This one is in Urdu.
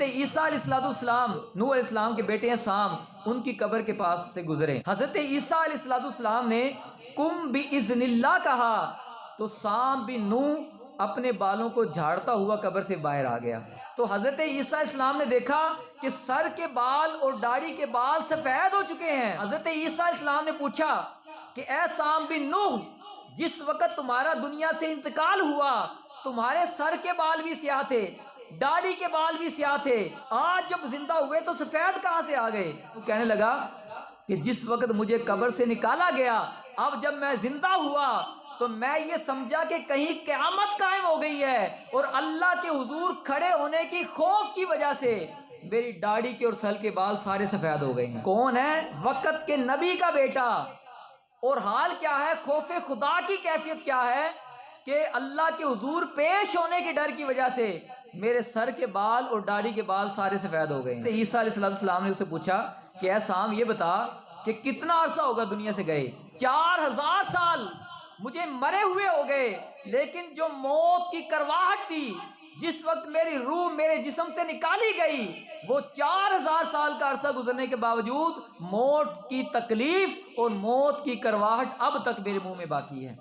حضرت عیسیٰ علیہ السلام، نوح علیہ السلام کے بیٹے ہیں سام، ان کی قبر کے پاس سے گزرے. حضرت عیسیٰ علیہ السلام نے کم باذن اللہ کہا تو سام بن نوح اپنے بالوں کو جھاڑتا ہوا قبر سے باہر آ گیا. تو حضرت عیسیٰ علیہ السلام نے دیکھا کہ سر کے بال اور داڑھی کے بال سفید ہو چکے ہیں. حضرت عیسیٰ علیہ السلام نے پوچھا کہ اے سام بن نوح، جس وقت تمہارا دنیا سے انتقال ہوا تمہارے سر کے بال بھی سیاہ تھے، داڑھی کے بال بھی سیاہ تھے، آج جب زندہ ہوئے تو سفید کہاں سے آ گئے؟ وہ کہنے لگا کہ جس وقت مجھے قبر سے نکالا گیا، اب جب میں زندہ ہوا تو میں یہ سمجھا کہ کہیں قیامت قائم ہو گئی ہے، اور اللہ کے حضور کھڑے ہونے کی خوف کی وجہ سے میری داڑھی کے اور سر کے بال سارے سفید ہو گئے ہیں. کون ہے؟ وقت کے نبی کا بیٹا. اور حال کیا ہے؟ خوف خدا کی کیفیت کیا ہے کہ اللہ کے حضور پیش ہونے کے ڈر کی وجہ سے میرے سر کے بال اور داڑھی کے بال سارے سفید ہو گئے ہیں. عیسیٰ علیہ السلام نے اسے پوچھا کہ اے سام، یہ بتا کہ کتنا عرصہ ہوگا دنیا سے گئے؟ 4000 سال مجھے مرے ہوئے ہو گئے، لیکن جو موت کی کرواہٹ تھی جس وقت میری روح میرے جسم سے نکالی گئی، وہ 4000 سال کا عرصہ گزرنے کے باوجود موت کی تکلیف اور موت کی کرواہٹ اب تک میرے منہ میں باقی ہے.